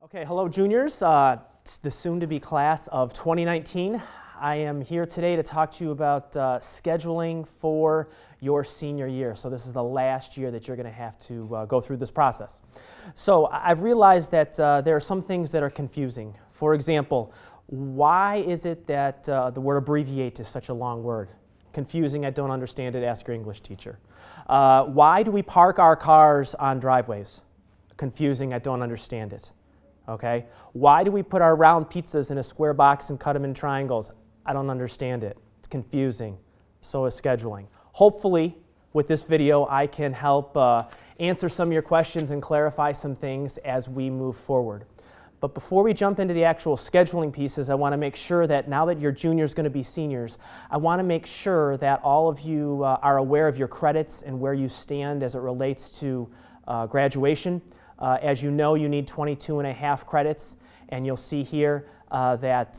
Okay, hello juniors, the soon-to-be class of 2019. I am here today to talk to you about scheduling for your senior year. So this is the last year that you're going to have to go through this process. So I've realized that there are some things that are confusing. For example, why is it that the word abbreviate is such a long word? Confusing, I don't understand it, ask your English teacher. Why do we park our cars on driveways? Confusing, I don't understand it. Okay? Why do we put our round pizzas in a square box and cut them in triangles? I don't understand it. It's confusing. So is scheduling. Hopefully, with this video, I can help answer some of your questions and clarify some things as we move forward. But before we jump into the actual scheduling pieces, I want to make sure that now that your juniors going to be seniors, I want to make sure that all of you are aware of your credits and where you stand as it relates to graduation. As you know, you need 22.5 credits, and you'll see here that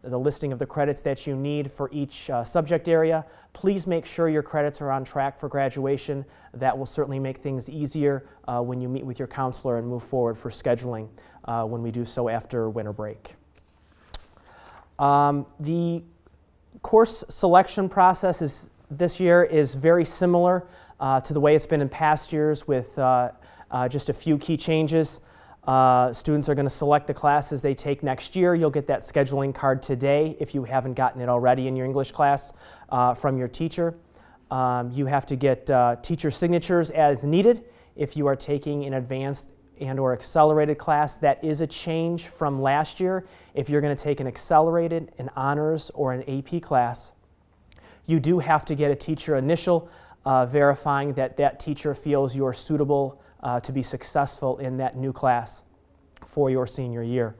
the listing of the credits that you need for each subject area. Please make sure your credits are on track for graduation. That will certainly make things easier when you meet with your counselor and move forward for scheduling when we do so after winter break. The course selection process this year is very similar to the way it's been in past years with just a few key changes. Students are going to select the classes they take next year. You'll get that scheduling card today if you haven't gotten it already in your English class from your teacher. You have to get teacher signatures as needed if you are taking an advanced and/or accelerated class. That is a change from last year. If you're going to take an accelerated, an honors, or an AP class, you do have to get a teacher initial verifying that that teacher feels you're suitable to be successful in that new class for your senior year.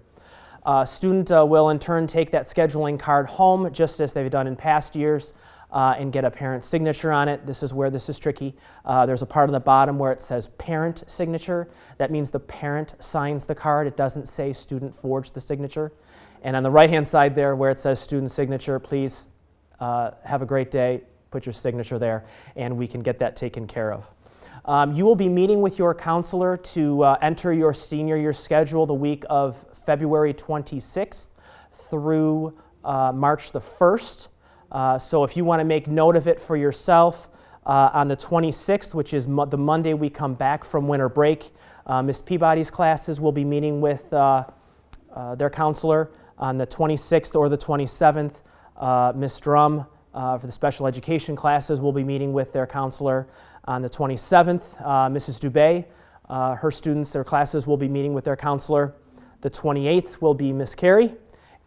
Student will in turn take that scheduling card home just as they've done in past years and get a parent signature on it. This is where this is tricky. There's a part on the bottom where it says parent signature. That means the parent signs the card. It doesn't say student forged the signature. And on the right hand side there where it says student signature, please have a great day, put your signature there, and we can get that taken care of. You will be meeting with your counselor to enter your senior year schedule the week of February 26th through March the 1st. So if you want to make note of it for yourself, on the 26th, which is the Monday we come back from winter break, Ms. Peabody's classes will be meeting with their counselor. On the 26th or the 27th, Ms. Drum for the special education classes will be meeting with their counselor. On the 27th, Mrs. Dubé, her students, their classes will be meeting with their counselor. The 28th will be Miss Carey,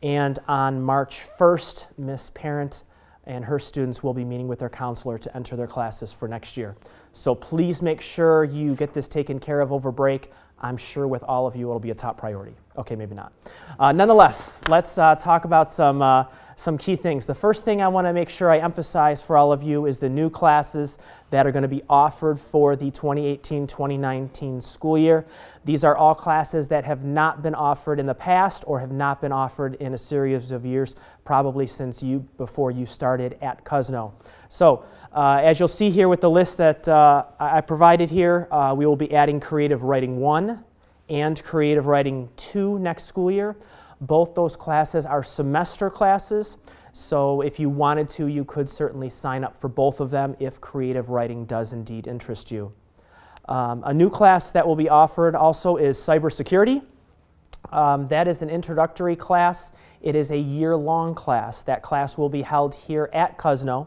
and on March 1st, Miss Parent and her students will be meeting with their counselor to enter their classes for next year. So please make sure you get this taken care of over break. I'm sure with all of you it'll be a top priority. Okay, maybe not. Nonetheless, let's talk about some key things. The first thing I want to make sure I emphasize for all of you is the new classes that are going to be offered for the 2018-2019 school year. These are all classes that have not been offered in the past or have not been offered in a series of years, probably since before you started at Cuzno. So as you'll see here with the list that I provided here, we will be adding Creative Writing 1 and Creative Writing 2 next school year. Both those classes are semester classes, so if you wanted to, you could certainly sign up for both of them if creative writing does indeed interest you. A new class that will be offered also is cybersecurity. That is an introductory class. It is a year-long class. That class will be held here at Cuzno,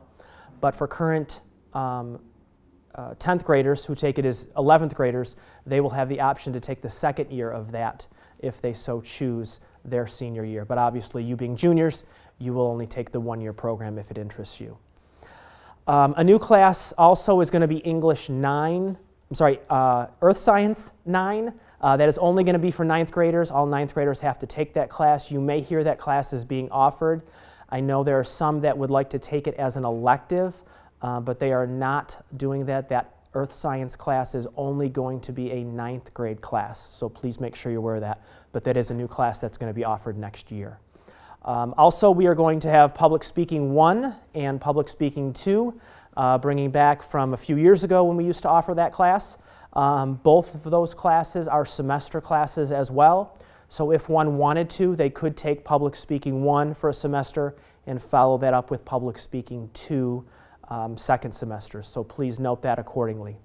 but for current 10th graders who take it as 11th graders, they will have the option to take the second year of that if they so choose their senior year. But obviously, you being juniors, you will only take the one-year program if it interests you. A new class also is going to be Earth Science 9. That is only going to be for 9th graders. All 9th graders have to take that class. You may hear that class is being offered. I know there are some that would like to take it as an elective, but they are not doing that. That Earth Science class is only going to be a 9th grade class, so please make sure you're aware of that. But that is a new class that's going to be offered next year. Also, we are going to have Public Speaking 1 and Public Speaking 2, bringing back from a few years ago when we used to offer that class. Both of those classes are semester classes as well. So if one wanted to, they could take Public Speaking 1 for a semester and follow that up with Public Speaking 2 second semester. So please note that accordingly.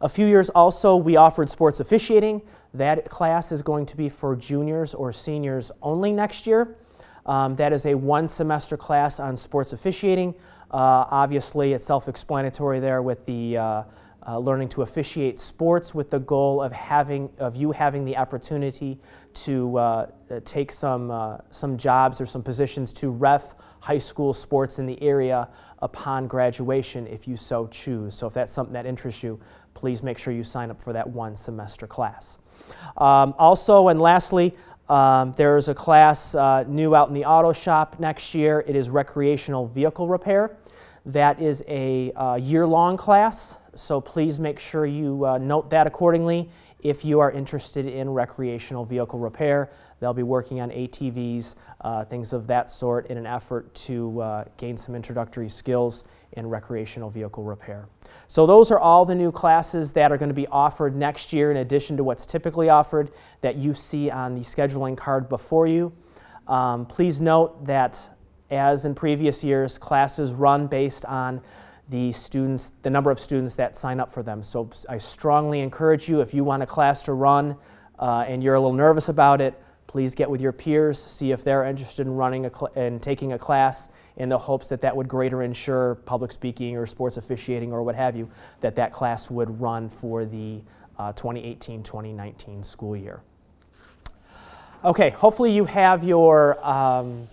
A few years also, we offered sports officiating. That class is going to be for juniors or seniors only next year. That is a one-semester class on sports officiating. Obviously, it's self-explanatory there with the learning to officiate sports, with the goal of you having the opportunity to take some jobs or some positions to ref high school sports in the area upon graduation if you so choose. So if that's something that interests you, please make sure you sign up for that one semester class. Also, and lastly, there's a class new out in the auto shop next year. It is recreational vehicle repair. That is a year-long class, so please make sure you note that accordingly if you are interested in recreational vehicle repair. They'll be working on ATVs, things of that sort, in an effort to gain some introductory skills in recreational vehicle repair. So those are all the new classes that are going to be offered next year in addition to what's typically offered that you see on the scheduling card before you. Please note that, as in previous years, classes run based on the number of students that sign up for them. So I strongly encourage you, if you want a class to run and you're a little nervous about it, please get with your peers, see if they're interested in running and taking a class, in the hopes that that would greater ensure public speaking or sports officiating or what have you, that class would run for the 2018-2019 school year. Okay, hopefully you have your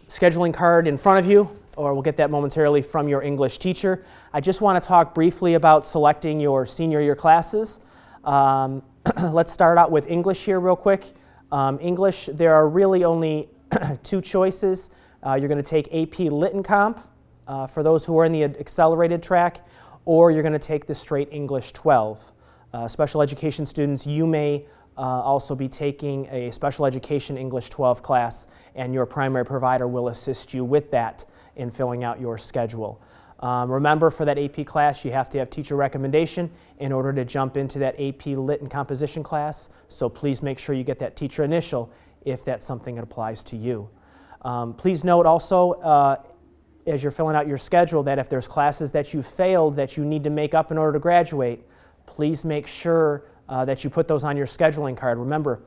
scheduling card in front of you, or we'll get that momentarily from your English teacher. I just want to talk briefly about selecting your senior year classes. Let's start out with English here real quick. English, there are really only two choices. You're going to take AP Lit and Comp for those who are in the accelerated track, or you're going to take the straight English 12. Special education students, you may also be taking a special education English 12 class, and your primary provider will assist you with that in filling out your schedule. Remember, for that AP class, you have to have teacher recommendation in order to jump into that AP Lit and Composition class, so please make sure you get that teacher initial if that's something that applies to you. Please note also, as you're filling out your schedule, that if there's classes that you failed that you need to make up in order to graduate, please make sure that you put those on your scheduling card. Remember,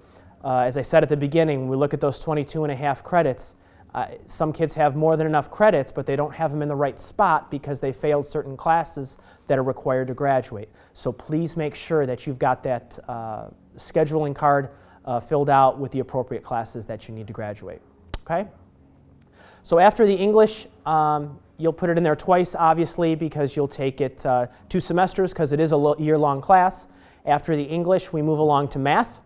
as I said at the beginning, when we look at those 22.5 credits, some kids have more than enough credits, but they don't have them in the right spot because they failed certain classes that are required to graduate. So please make sure that you've got that scheduling card filled out with the appropriate classes that you need to graduate. Okay? So after the English, you'll put it in there twice, obviously, because you'll take it 2 semesters, because it is a year-long class. After the English, we move along to math.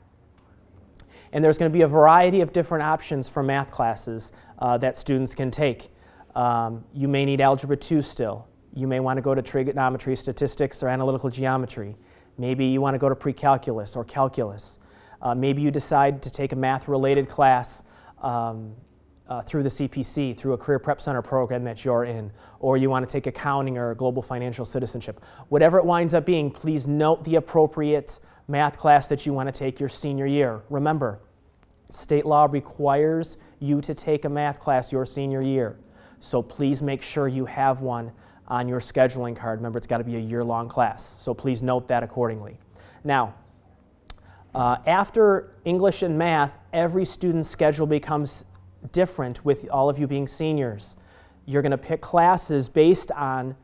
And there's going to be a variety of different options for math classes that students can take. You may need Algebra 2 still. You may want to go to trigonometry, statistics, or analytical geometry. Maybe you want to go to pre-calculus or calculus. Maybe you decide to take a math-related class through the CPC, through a Career Prep Center program that you're in, or you want to take accounting or global financial citizenship. Whatever it winds up being, please note the appropriate math class that you want to take your senior year. Remember, state law requires you to take a math class your senior year, so please make sure you have one on your scheduling card. Remember, it's got to be a year-long class, so please note that accordingly. Now, after English and math, every student's schedule becomes different with all of you being seniors. You're going to pick classes based on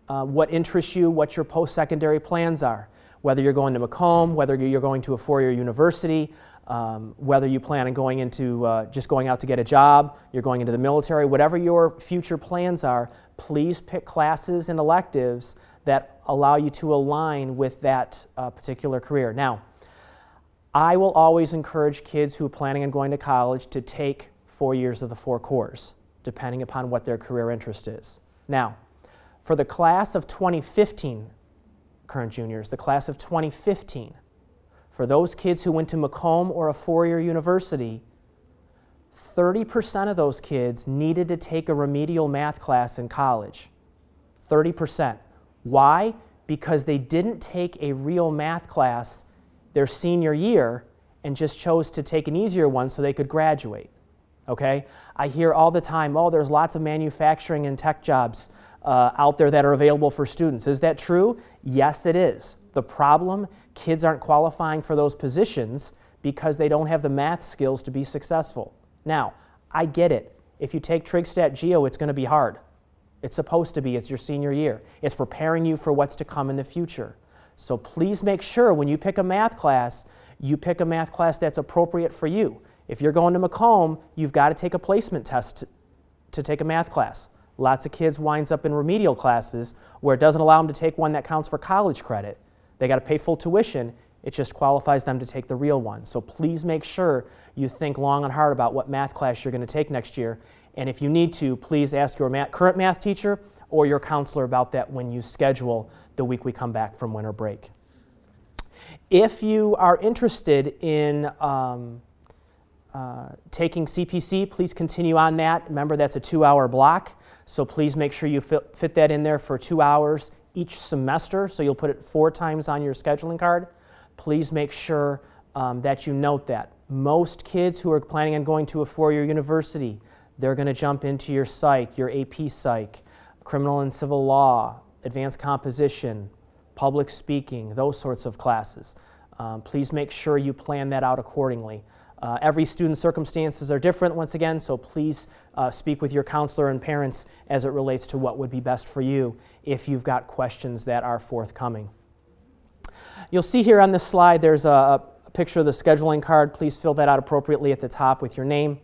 what interests you, what your post-secondary plans are. Whether you're going to Macomb, whether you're going to a 4-year university, whether you plan on going into just going out to get a job, you're going into the military, whatever your future plans are, please pick classes and electives that allow you to align with that particular career. Now, I will always encourage kids who are planning on going to college to take 4 years of the 4 cores, depending upon what their career interest is. Now, for the class of 2015, current juniors, the class of 2015, for those kids who went to Macomb or a 4-year university, 30% of those kids needed to take a remedial math class in college. 30%. Why? because they didn't take a real math class their senior year and just chose to take an easier one so they could graduate. Okay? I hear all the time, oh, there's lots of manufacturing and tech jobs out there that are available for students. Is that true? Yes, it is. The problem, kids aren't qualifying for those positions because they don't have the math skills to be successful. Now, I get it. If you take Trig Stat Geo, it's going to be hard. It's supposed to be. It's your senior year. It's preparing you for what's to come in the future. So please make sure when you pick a math class, you pick a math class that's appropriate for you. If you're going to Macomb, you've got to take a placement test to take a math class. Lots of kids winds up in remedial classes where it doesn't allow them to take one that counts for college credit. They got to pay full tuition. It just qualifies them to take the real one. So please make sure you think long and hard about what math class you're going to take next year. And if you need to, please ask your current math teacher or your counselor about that when you schedule the week we come back from winter break. If you are interested in taking CPC, please continue on that. Remember, that's a 2-hour block, so please make sure you fit that in there for 2 hours each semester, so you'll put it 4 times on your scheduling card. Please make sure that you note that. Most kids who are planning on going to a 4-year university, they're going to jump into your psych, your AP psych, criminal and civil law, advanced composition, public speaking, those sorts of classes. Please make sure you plan that out accordingly. Every student's circumstances are different, once again, so please speak with your counselor and parents as it relates to what would be best for you if you've got questions that are forthcoming. You'll see here on this slide there's a picture of the scheduling card. Please fill that out appropriately at the top with your name.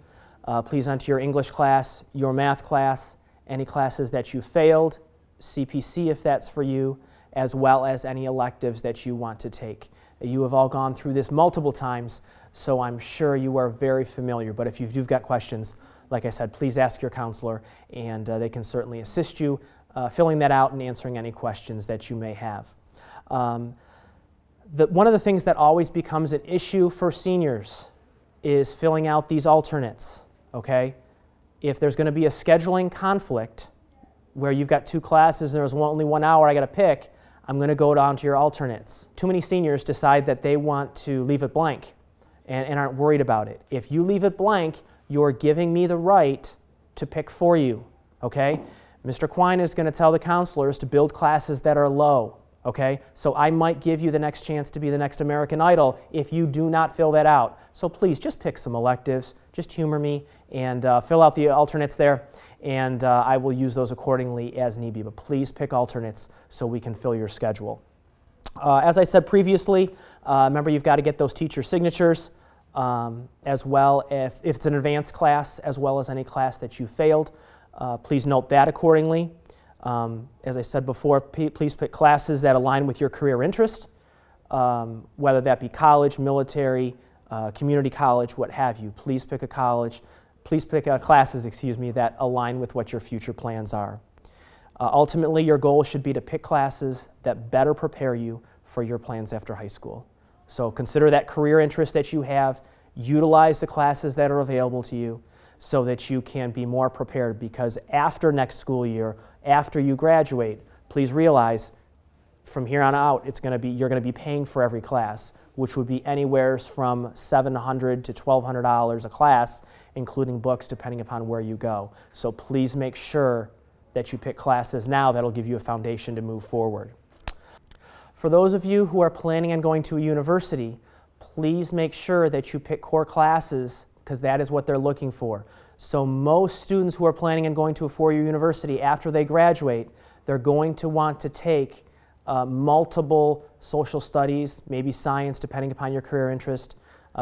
Please enter your English class, your math class, any classes that you failed, CPC if that's for you, as well as any electives that you want to take. You have all gone through this multiple times, so I'm sure you are very familiar. But if you've got questions, like I said, please ask your counselor, and they can certainly assist you filling that out and answering any questions that you may have. One of the things that always becomes an issue for seniors is filling out these alternates, okay? If there's going to be a scheduling conflict where you've got 2 classes and there's only 1 hour I got to pick, I'm going to go down to your alternates. Too many seniors decide that they want to leave it blank and aren't worried about it. If you leave it blank, you're giving me the right to pick for you, okay? Mr. Quine is going to tell the counselors to build classes that are low, okay? So I might give you the next chance to be the next American Idol if you do not fill that out. So please just pick some electives, just humor me, and fill out the alternates there, and I will use those accordingly as need be. But please pick alternates so we can fill your schedule. As I said previously, remember you've got to get those teacher signatures, as well if it's an advanced class, as well as any class that you failed. Please note that accordingly. As I said before, please pick classes that align with your career interest, whether that be college, military, community college, what have you. Please pick a college. Please pick classes, that align with what your future plans are. Ultimately, your goal should be to pick classes that better prepare you for your plans after high school. So consider that career interest that you have, utilize the classes that are available to you so that you can be more prepared, because after next school year, after you graduate, please realize from here on out you're going to be paying for every class, which would be anywhere from $700 to $1,200 a class, including books, depending upon where you go. So please make sure that you pick classes now that'll give you a foundation to move forward. For those of you who are planning on going to a university, please make sure that you pick core classes, because that is what they're looking for. So most students who are planning on going to a 4-year university after they graduate, they're going to want to take multiple social studies, maybe science, depending upon your career interest,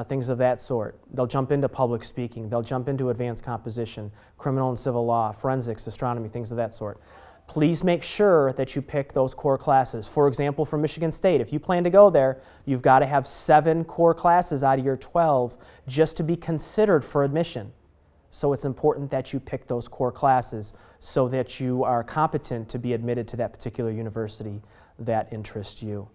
things of that sort. They'll jump into public speaking. They'll jump into advanced composition, criminal and civil law, forensics, astronomy, things of that sort. Please make sure that you pick those core classes. For example, for Michigan State, if you plan to go there, you've got to have 7 core classes out of your 12 just to be considered for admission. So it's important that you pick those core classes so that you are competent to be admitted to that particular university that interests you.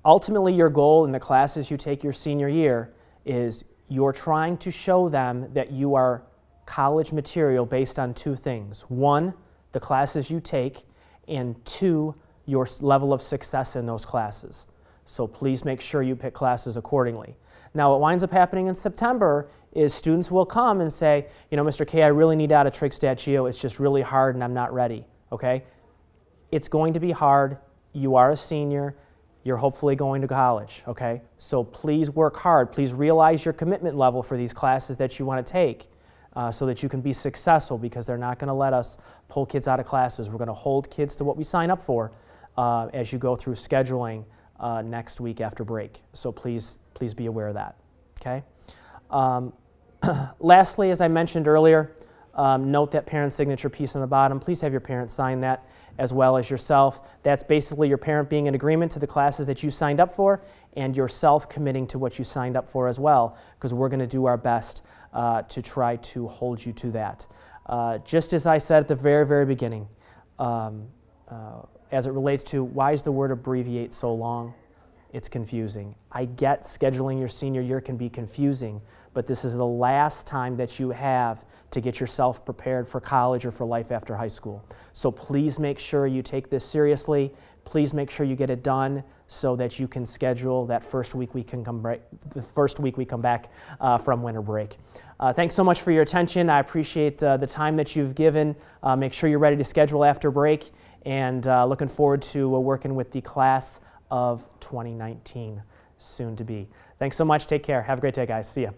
Ultimately, your goal in the classes you take your senior year is you're trying to show them that you are college material based on 2 things. 1, the classes you take, and 2, your level of success in those classes. So please make sure you pick classes accordingly. Now, what winds up happening in September is students will come and say, you know, Mr. K, I really need out of Trig Stat Geo. It's just really hard and I'm not ready, okay? It's going to be hard. You are a senior. You're hopefully going to college, okay? So please work hard. Please realize your commitment level for these classes that you want to take so that you can be successful, because they're not going to let us pull kids out of classes. We're going to hold kids to what we sign up for as you go through scheduling next week after break. So please be aware of that, okay? Lastly, as I mentioned earlier, note that parent signature piece on the bottom. Please have your parent sign that as well as yourself. That's basically your parent being in agreement to the classes that you signed up for and yourself committing to what you signed up for as well, because we're going to do our best to try to hold you to that. Just as I said at the very, very beginning, as it relates to why is the word abbreviate so long? It's confusing. I get scheduling your senior year can be confusing, but this is the last time that you have to get yourself prepared for college or for life after high school. So please make sure you take this seriously. Please make sure you get it done so that you can schedule that first week we can come back from winter break. Thanks so much for your attention. I appreciate the time that you've given. Make sure you're ready to schedule after break, and looking forward to working with the class of 2019 soon to be. Thanks so much. Take care. Have a great day, guys. See ya.